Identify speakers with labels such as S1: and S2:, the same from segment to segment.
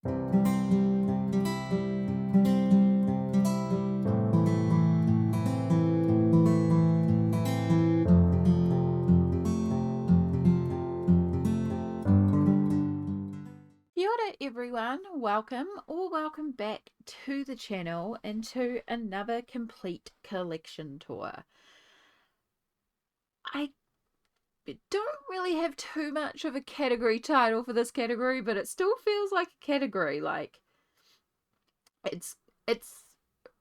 S1: Kia ora everyone, welcome back to the channel and to another complete collection tour. I don't really have too much of a category title for this category, but it still feels like a category. Like it's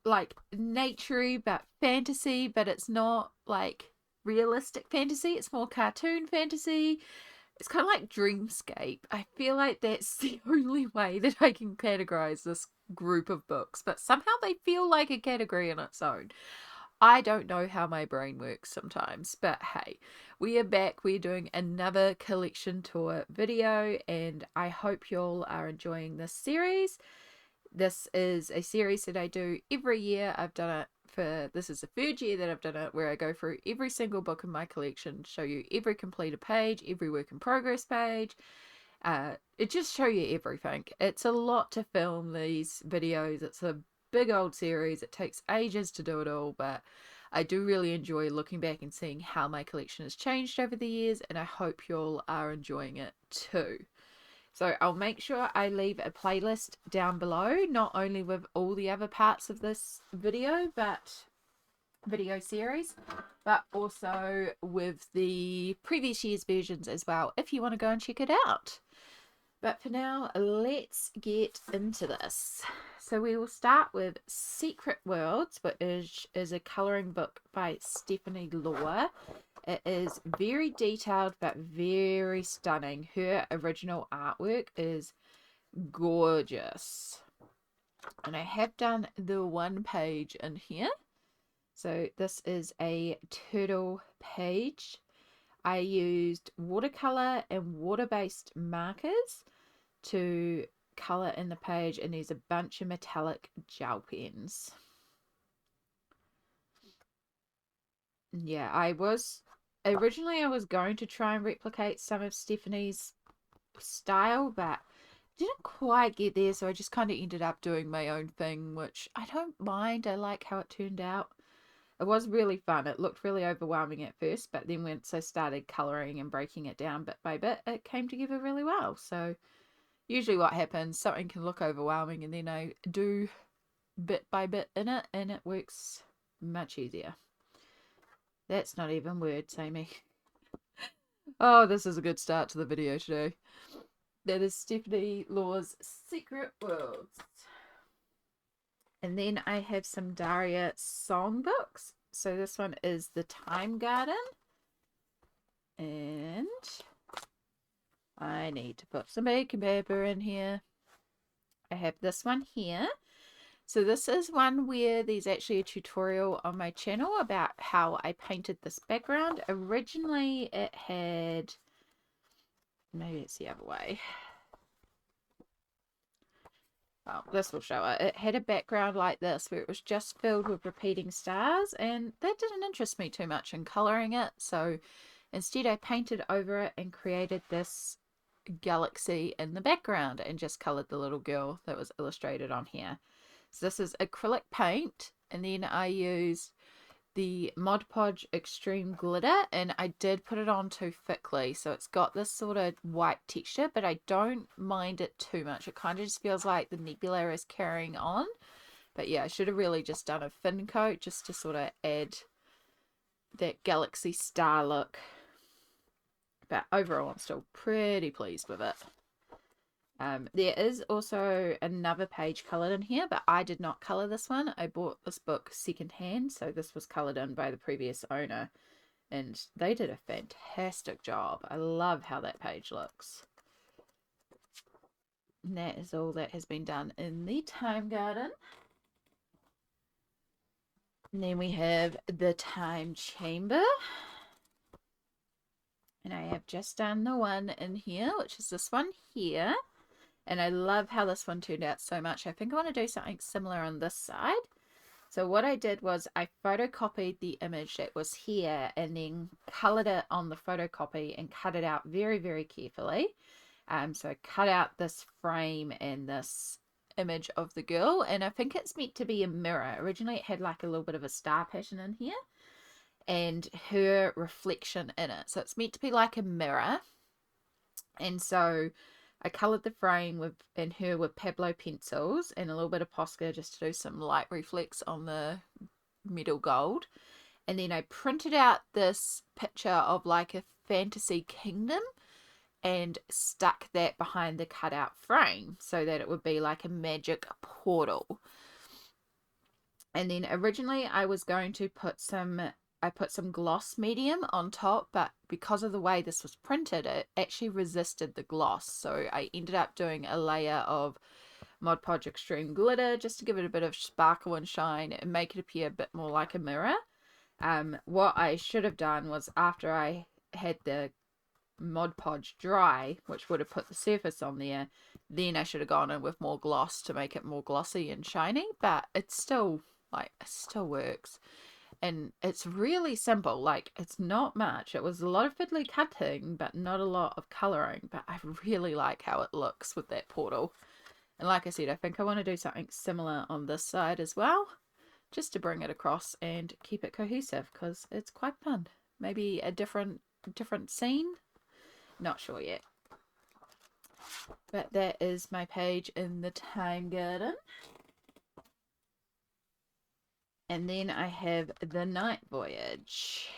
S1: like naturey but fantasy, but it's not like realistic fantasy, it's more cartoon fantasy. It's kind of like dreamscape. I feel like that's the only way that I can categorize this group of books, but somehow they feel like a category in its own. I don't know how my brain works sometimes, but hey, we are back. We're doing another collection tour video, and I hope y'all are enjoying this series. This is a series that I do every year. I've done it this is the third year that I've done it, where I go through every single book in my collection, show you every completed page, every work in progress page. It just show you everything. It's a lot to film these videos. It's a big old series. It takes ages to do it all, but I do really enjoy looking back and seeing how my collection has changed over the years, and I hope y'all are enjoying it too. So I'll make sure I leave a playlist down below, not only with all the other parts of this video series, but also with the previous year's versions as well, if you want to go and check it out. But for now, let's get into this. So we will start with Secret Worlds, which is a colouring book by Stephanie Law. It is very detailed but very stunning. Her original artwork is gorgeous. And I have done the one page in here. So this is a turtle page. I used watercolor and water-based markers to color in the page, and there's a bunch of metallic gel pens. Yeah, I was going to try and replicate some of Stephanie's style, but didn't quite get there, so I just kind of ended up doing my own thing, which I don't mind. I like how it turned out. It was really fun. It looked really overwhelming at first, but then once I started colouring and breaking it down bit by bit, it came together really well. So usually what happens, something can look overwhelming, and then I do bit by bit in it, and it works much easier. That's not even words, Amy. Oh, this is a good start to the video today. That is Stephanie Law's Secret Worlds. And then I have some Daria songbooks. So this one is The Time Garden. And I need to put some baking paper in here. I have this one here. So this is one where there's actually a tutorial on my channel about how I painted this background. Originally it had, maybe it's the other way. Oh, this will show it. It had a background like this where it was just filled with repeating stars, and that didn't interest me too much in colouring it. So instead I painted over it and created this galaxy in the background and just coloured the little girl that was illustrated on here. So this is acrylic paint, and then I used the Mod Podge Extreme Glitter, and I did put it on too thickly, so it's got this sort of white texture, but I don't mind it too much. It kind of just feels like the nebula is carrying on. But yeah, I should have really just done a thin coat just to sort of add that galaxy star look. But overall, I'm still pretty pleased with it. There is also another page coloured in here, but I did not colour this one. I bought this book secondhand, so this was coloured in by the previous owner, and they did a fantastic job. I love how that page looks. And that is all that has been done in the Time Garden. And then we have the Time Chamber. And I have just done the one in here, which is this one here. And I love how this one turned out so much. I think I want to do something similar on this side. So what I did was I photocopied the image that was here and then coloured it on the photocopy and cut it out very, very carefully. So I cut out this frame and this image of the girl, and I think it's meant to be a mirror. Originally it had like a little bit of a star pattern in here and her reflection in it, so it's meant to be like a mirror. And so I coloured the frame and her with Pablo pencils and a little bit of Posca just to do some light reflex on the metal gold. And then I printed out this picture of like a fantasy kingdom and stuck that behind the cutout frame so that it would be like a magic portal. And then originally I was going to put some gloss medium on top, but because of the way this was printed, it actually resisted the gloss. So I ended up doing a layer of Mod Podge Extreme glitter just to give it a bit of sparkle and shine and make it appear a bit more like a mirror. What I should have done was, after I had the Mod Podge dry, which would have put the surface on there, then I should have gone in with more gloss to make it more glossy and shiny, but it still works. And it's really simple, like it's not much. It was a lot of fiddly cutting but not a lot of colouring, but I really like how it looks with that portal. And like I said, I think I want to do something similar on this side as well, just to bring it across and keep it cohesive, because it's quite fun. Maybe a different scene, not sure yet. But that is my page in the Time Garden. And then I have the Night Voyage.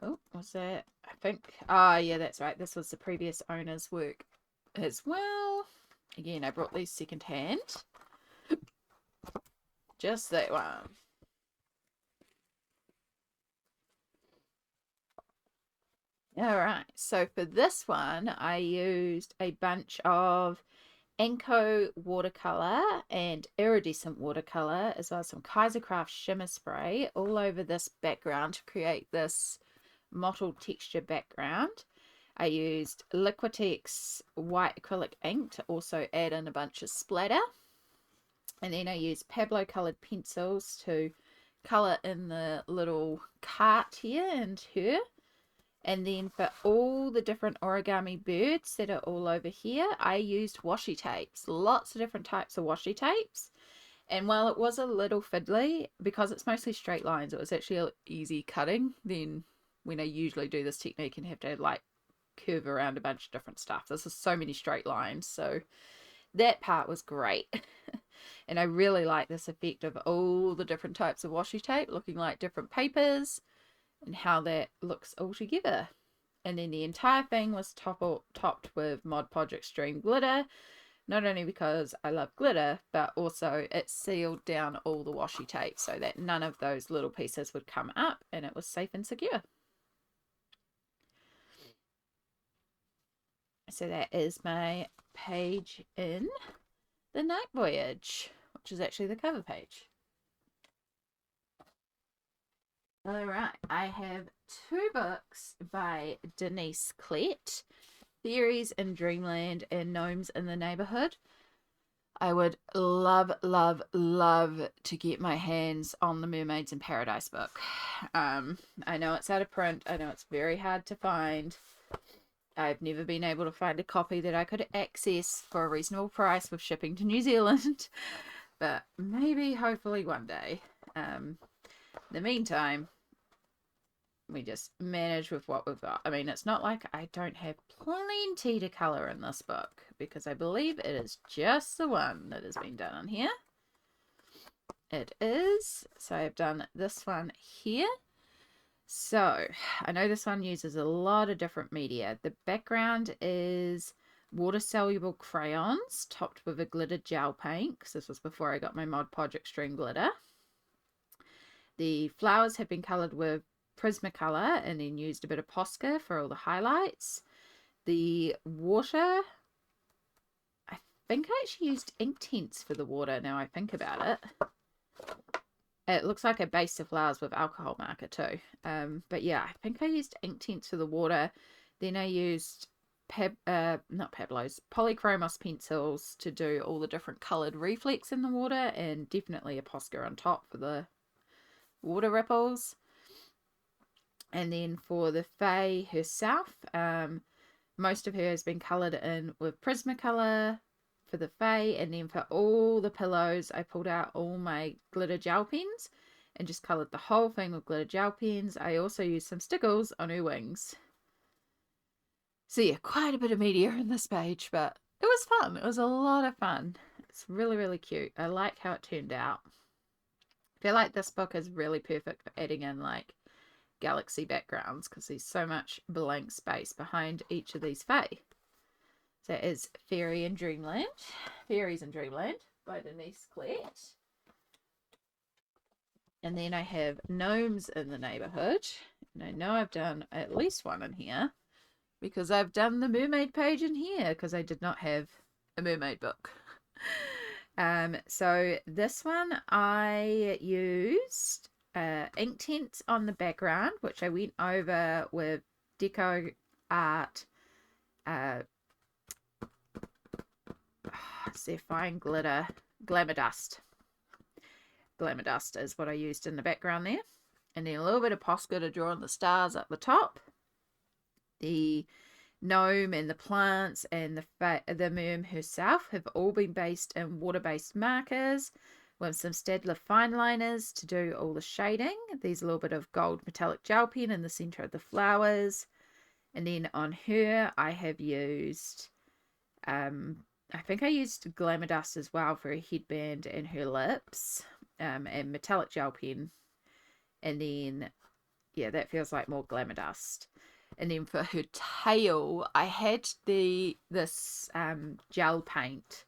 S1: Oh, what's that? I think, yeah, that's right. This was the previous owner's work as well. Again, I brought these second hand. Just that one. Alright, so for this one, I used a bunch of Anko watercolor and iridescent watercolor, as well as some Kaisercraft shimmer spray all over this background to create this mottled texture background. I used Liquitex white acrylic ink to also add in a bunch of splatter. And then I used Pablo colored pencils to color in the little cart here and her. And then for all the different origami birds that are all over here, I used washi tapes, lots of different types of washi tapes. And while it was a little fiddly, because it's mostly straight lines, it was actually easy cutting than when I usually do this technique and have to like curve around a bunch of different stuff. This is so many straight lines, so that part was great. And I really like this effect of all the different types of washi tape looking like different papers, and how that looks all together. And then the entire thing was topped with Mod Podge Extreme glitter, not only because I love glitter, but also it sealed down all the washi tape so that none of those little pieces would come up, and it was safe and secure. So that is my page in the Night Voyage, which is actually the cover page. Alright, I have two books by Denyse Klette, Theories in Dreamland and Gnomes in the Neighborhood. I would love, love, love to get my hands on the Mermaids in Paradise book. I know it's out of print. I know it's very hard to find. I've never been able to find a copy that I could access for a reasonable price with shipping to New Zealand. But maybe, hopefully, one day. In the meantime, we just manage with what we've got. I mean, it's not like I don't have plenty to colour in this book, because I believe it is just the one that has been done on here. It is. So I've done this one here. So I know this one uses a lot of different media. The background is water-soluble crayons topped with a glitter gel paint, because this was before I got my Mod Podge Extreme glitter. The flowers have been coloured with Prismacolor and then used a bit of Posca for all the highlights. The water, I think I actually used ink tints for the water now I think about it. It looks like I based the flowers with alcohol marker too. But yeah, I think I used ink tints for the water. Then I used polychromos pencils to do all the different coloured reflex in the water, and definitely a Posca on top for the water ripples. And then for the Fae herself, most of her has been coloured in with Prismacolor for the Fae, and then for all the pillows I pulled out all my glitter gel pens and just coloured the whole thing with glitter gel pens. I also used some stickles on her wings. So yeah, quite a bit of media in this page, but it was fun. It was a lot of fun. It's really, really cute. I like how it turned out. I feel like this book is really perfect for adding in like galaxy backgrounds because there's so much blank space behind each of these fae. So it is Fairies in Dreamland by Denyse Klette. And then I have Gnomes in the Neighborhood. And I know I've done at least one in here because I've done the mermaid page in here because I did not have a mermaid book. So this one I used ink tints on the background, which I went over with Deco Art Sapphire Glitter Glamour Dust. Glamour Dust is what I used in the background there. And then a little bit of Posca to draw on the stars up the top. The gnome and the plants and the merm herself have all been based in water-based markers with some Staedtler fine liners to do all the shading. There's a little bit of gold metallic gel pen in the center of the flowers. And then on her, I have used, I think I used Glamour Dust as well for her headband and her lips, and metallic gel pen. And then, yeah, that feels like more Glamour Dust. And then for her tail, I had this gel paint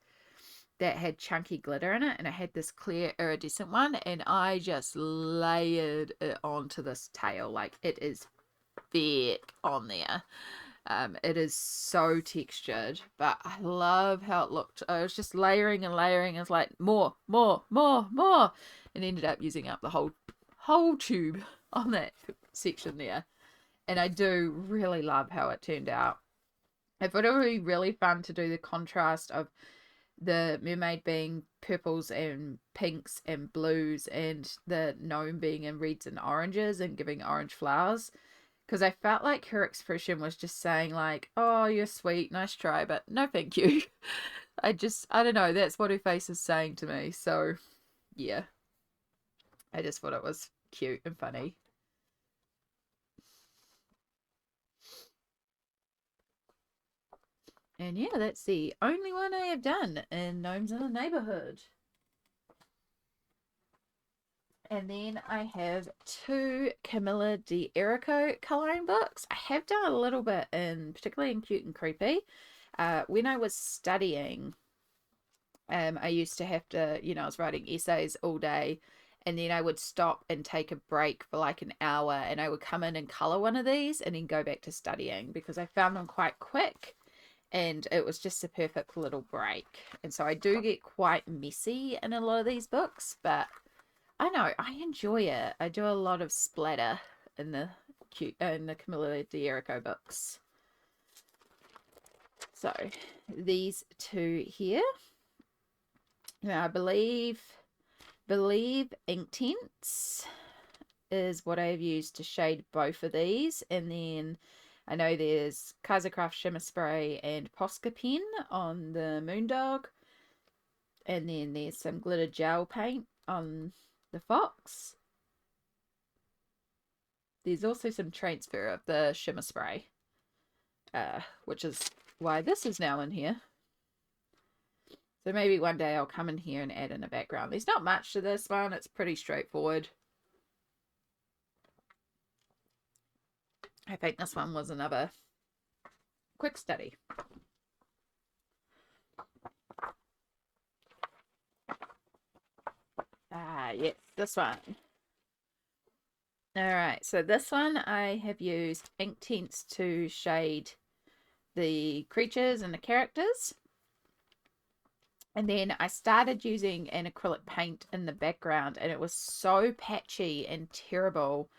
S1: that had chunky glitter in it, and I had this clear iridescent one, and I just layered it onto this tail. Like, it is thick on there. It is so textured, but I love how it looked. I was just layering and layering. It's like more, and ended up using up the whole tube on that section there. And I do really love how it turned out. I thought it would be really fun to do the contrast of the mermaid being purples and pinks and blues and the gnome being in reds and oranges and giving orange flowers. Because I felt like her expression was just saying like, oh, you're sweet, nice try, but no thank you. I don't know, that's what her face is saying to me. So, yeah. I just thought it was cute and funny. And yeah, that's the only one I have done in Gnomes in the Neighborhood. And then I have 2 Camilla D'Erico colouring books. I have done a little bit particularly in Cute and Creepy. When I was studying, I used to have to, I was writing essays all day, and then I would stop and take a break for like an hour, and I would come in and colour one of these and then go back to studying because I found them quite quick. And it was just a perfect little break. And so I do get quite messy in a lot of these books, but I know I enjoy it. I do a lot of splatter in the Camilla D'Erico books. So these 2 here. Now I believe ink tints is what I've used to shade both of these, and then I know there's Kaisercraft Shimmer Spray and Posca Pen on the Moondog. And then there's some glitter gel paint on the Fox. There's also some transfer of the Shimmer Spray, which is why this is now in here. So maybe one day I'll come in here and add in a background. There's not much to this one. It's pretty straightforward. I think this one was another quick study. Yes, this one. Alright, so this one I have used ink tints to shade the creatures and the characters. And then I started using an acrylic paint in the background, and it was so patchy and terrible,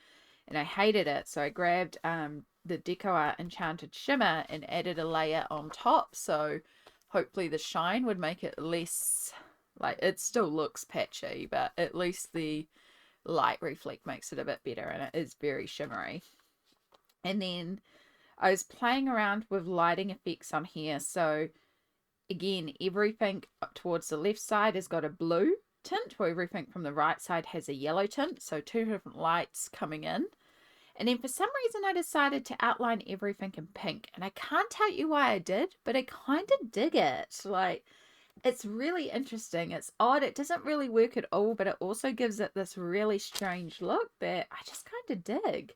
S1: and I hated it. So I grabbed the Deco Art Enchanted Shimmer and added a layer on top, so hopefully the shine would make it less, like, it still looks patchy, but at least the light reflect makes it a bit better, and it is very shimmery. And then I was playing around with lighting effects on here. So again, everything towards the left side has got a blue tint, while everything from the right side has a yellow tint. So two different lights coming in. And then for some reason I decided to outline everything in pink. And I can't tell you why I did, but I kind of dig it. Like, it's really interesting. It's odd. It doesn't really work at all, but it also gives it this really strange look that I just kind of dig.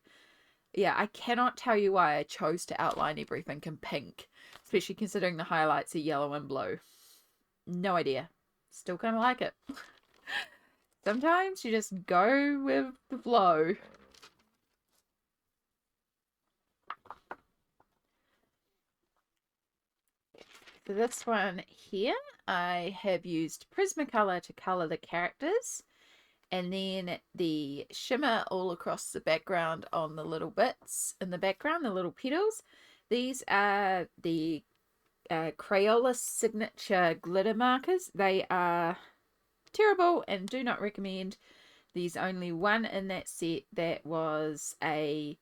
S1: Yeah, I cannot tell you why I chose to outline everything in pink, especially considering the highlights are yellow and blue. No idea. Still kind of like it. Sometimes you just go with the flow. For this one here, I have used Prismacolor to color the characters, and then the shimmer all across the background on the little bits in the background, the little petals. These are the Crayola signature glitter markers. They are terrible and do not recommend. There's only one in that set that was a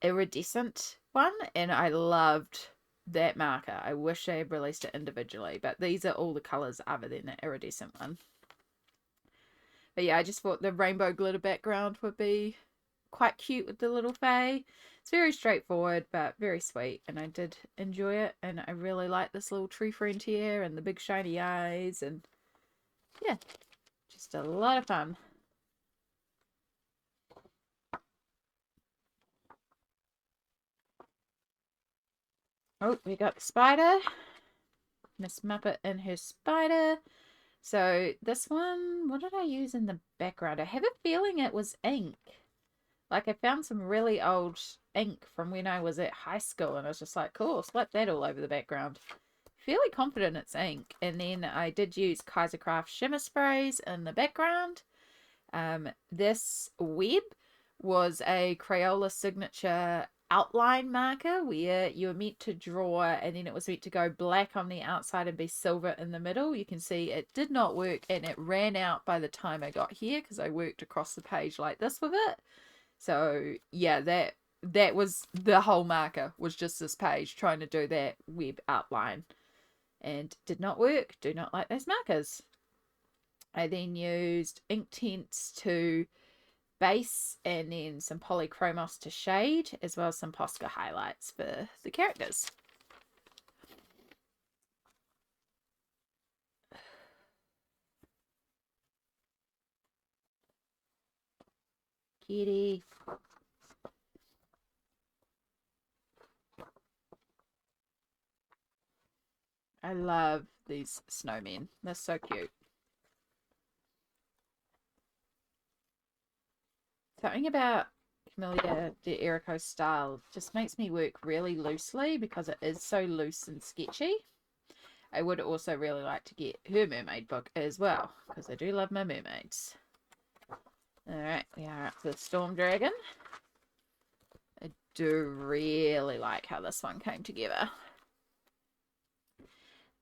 S1: iridescent one, and I loved that marker. I wish they had released it individually, but these are all the colors other than the iridescent one. But yeah, I just thought the rainbow glitter background would be quite cute with the little fae. It's very straightforward, but very sweet, and I did enjoy it, and I really like this little tree friend here and the big shiny eyes, and yeah, just a lot of fun. Oh, we got the spider. Miss Muppet and her spider. So this one, what did I use in the background? I have a feeling it was ink. Like, I found some really old ink from when I was at high school, and I was just like, cool, slap that all over the background. Fairly confident it's ink. And then I did use Kaisercraft shimmer sprays in the background. This web was a Crayola signature outline marker where you were meant to draw, and then it was meant to go black on the outside and be silver in the middle. You can see it did not work, and it ran out by the time I got here because I worked across the page like this with it. So yeah, that was the whole marker, was just this page trying to do that web outline, and did not work. Do not like those markers. I then used Inktense to base, and then some polychromos to shade, as well as some Posca highlights for the characters. Kitty. I love these snowmen. They're so cute. Something about Camilla de Erico's style just makes me work really loosely because it is so loose and sketchy. I would also really like to get her mermaid book as well, because I do love my mermaids. Alright, we are up to the Storm Dragon. I do really like how this one came together.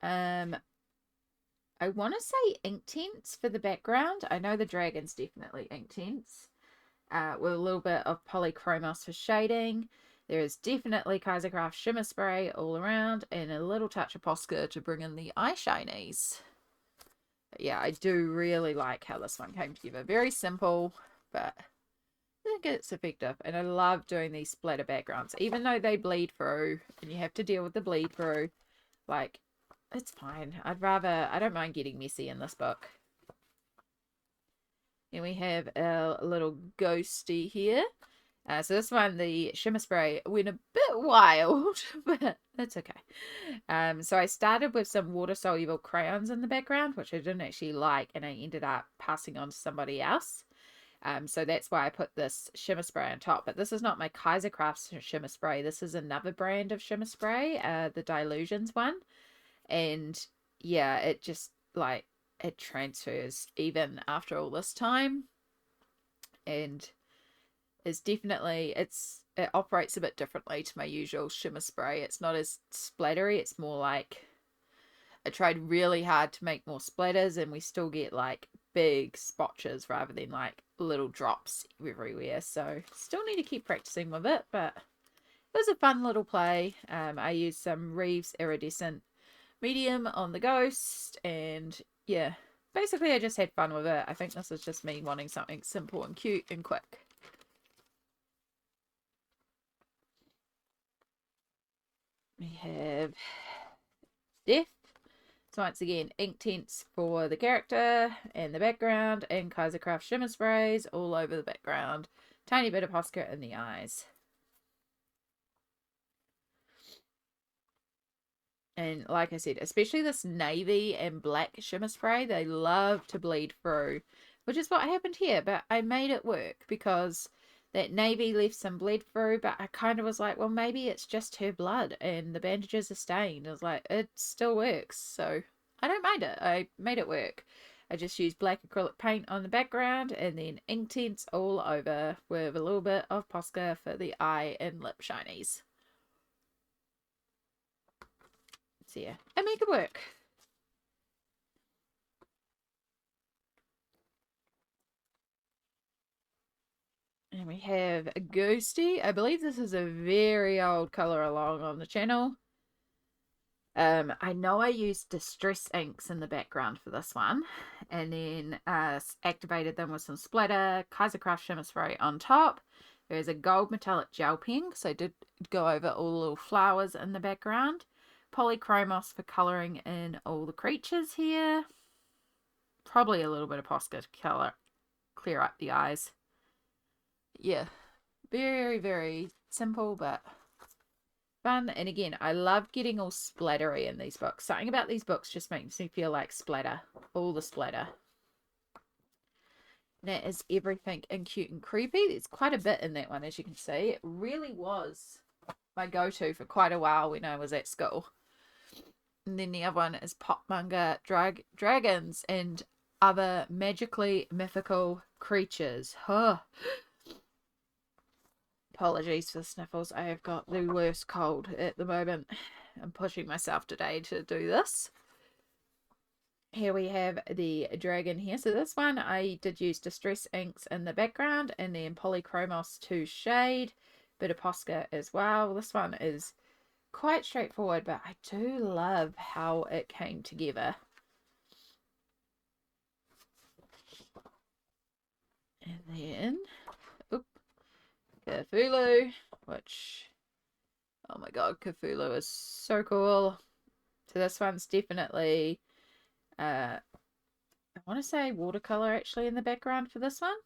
S1: I want to say Inktense for the background. I know the dragon's definitely Inktense. With a little bit of polychromos for shading. There is definitely Kaisercraft shimmer spray all around, and a little touch of Posca to bring in the eye shinies. But yeah, I do really like how this one came together. Very simple, but I think it's effective. And I love doing these splatter backgrounds, even though they bleed through and you have to deal with the bleed through. Like, it's fine. I don't mind getting messy in this book. And we have a little ghosty here. So this one, the shimmer spray went a bit wild, but that's okay. So I started with some water-soluble crayons in the background, which I didn't actually like, and I ended up passing on to somebody else. So that's why I put this shimmer spray on top. But this is not my Kaisercraft shimmer spray. This is another brand of shimmer spray, the Dilutions one. And yeah, it just, like, it transfers even after all this time, and is definitely, it operates a bit differently to my usual shimmer spray. It's not as splattery. It's more like, I tried really hard to make more splatters, and we still get like big spotches rather than like little drops everywhere. So still need to keep practicing with it, but it was a fun little play. I used some Reeves Iridescent Medium on the Ghost, and yeah, basically I just had fun with it. I think this is just me wanting something simple and cute and quick. We have Death. So once again, ink tints for the character and the background, and Kaisercraft shimmer sprays all over the background. Tiny bit of Posca in the eyes. And like I said, especially this navy and black shimmer spray, they love to bleed through, which is what happened here. But I made it work because that navy left some bleed through, but I kind of was like, well, maybe it's just her blood and the bandages are stained. I was like, it still works. So I don't mind it. I made it work. I just used black acrylic paint on the background and then ink tints all over with a little bit of Posca for the eye and lip shinies. So yeah, I make it work. And we have a Ghosty. I believe this is a very old colour along on the channel. I know I used Distress inks in the background for this one. And then activated them with some splatter, Kaisercraft shimmer spray on top. There's a gold metallic gel pen, so I did go over all the little flowers in the background. Polychromos for colouring in all the creatures here. Probably a little bit of Posca to clear up the eyes. Yeah, very, very simple, but fun. And again, I love getting all splattery in these books. Something about these books just makes me feel like splatter. All the splatter. That is everything in Cute and Creepy. There's quite a bit in that one, as you can see. It really was my go-to for quite a while when I was at school. And then the other one is Pop Manga Dragons and Other Magically Mythical Creatures. Huh. Apologies for the sniffles. I have got the worst cold at the moment. I'm pushing myself today to do this. Here we have the dragon here. So this one I did use Distress inks in the background and then Polychromos to shade. Bit of Posca as well. This one is quite straightforward, but I do love how it came together. And then, Cthulhu, which, oh my god, Cthulhu is so cool. So this one's definitely, I want to say watercolor actually in the background for this one.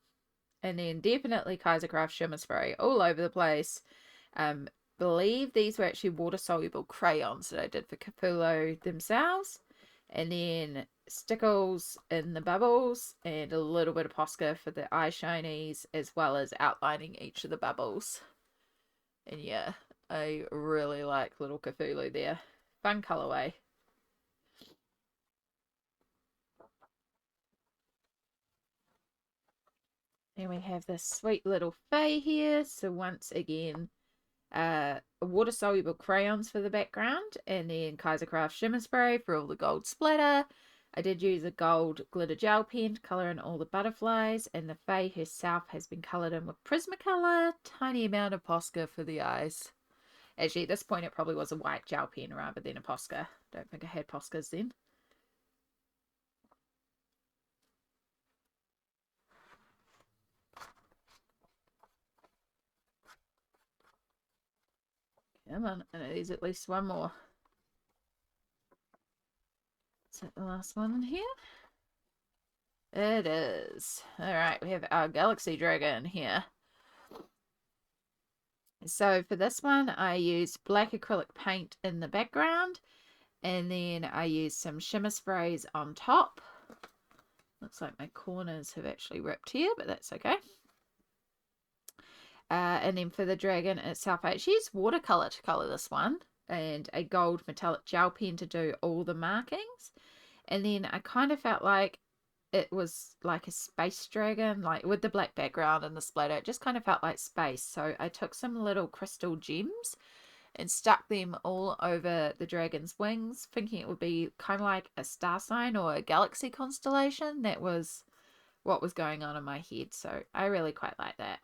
S1: And then definitely Kaisercraft shimmer spray all over the place. Believe these were actually water-soluble crayons that I did for Cthulhu themselves. And then stickles in the bubbles and a little bit of Posca for the eye shinies, as well as outlining each of the bubbles. And yeah, I really like little Cthulhu there. Fun colorway. And we have this sweet little Fae here. So once again, water-soluble crayons for the background, and then Kaisercraft shimmer spray for all the gold splatter. I did use a gold glitter gel pen to colour in all the butterflies, and the Fae herself has been coloured in with Prismacolor. Tiny amount of Posca for the eyes. Actually, at this point, it probably was a white gel pen rather than a Posca. Don't think I had Poscas then. Come on, I know there's at least one more. Is that the last one in here? It is. Alright, we have our Galaxy Dragon here. So for this one, I used black acrylic paint in the background, and then I used some shimmer sprays on top. Looks like my corners have actually ripped here, but that's okay. And then for the dragon itself, I actually used watercolor to color this one, and a gold metallic gel pen to do all the markings. And then I kind of felt like it was like a space dragon, like with the black background and the splatter. It just kind of felt like space. So I took some little crystal gems and stuck them all over the dragon's wings, thinking it would be kind of like a star sign or a galaxy constellation. That was what was going on in my head. So I really quite like that.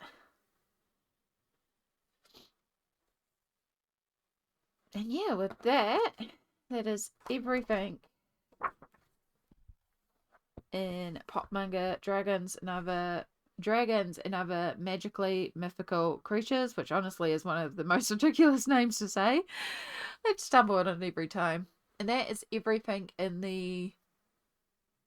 S1: And yeah, with that, that is everything in Pop Manga Dragons and other magically mythical creatures, which honestly is one of the most ridiculous names to say. I stumble on it every time. And that is everything in the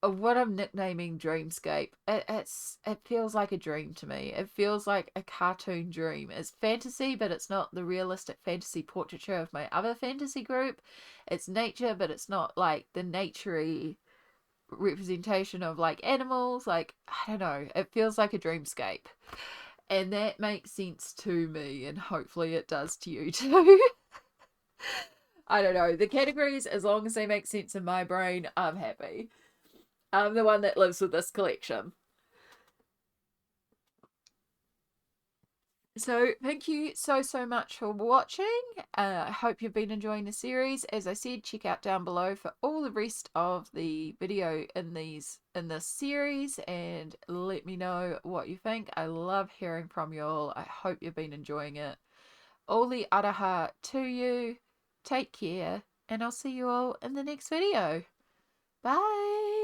S1: of what I'm nicknaming Dreamscape. It feels like a dream to me. It feels like a cartoon dream. It's fantasy, but it's not the realistic fantasy portraiture of my other fantasy group. It's nature, but it's not like the naturey representation of like animals. Like, I don't know. It feels like a dreamscape. And that makes sense to me, and hopefully it does to you too. I don't know. The categories, as long as they make sense in my brain, I'm happy. I'm the one that lives with this collection. So thank you so much for watching. I hope you've been enjoying the series. As I said, check out down below for all the rest of the video in this series, and let me know what you think. I love hearing from you all. I hope you've been enjoying it. All the araha to you. Take care, and I'll see you all in the next video. Bye.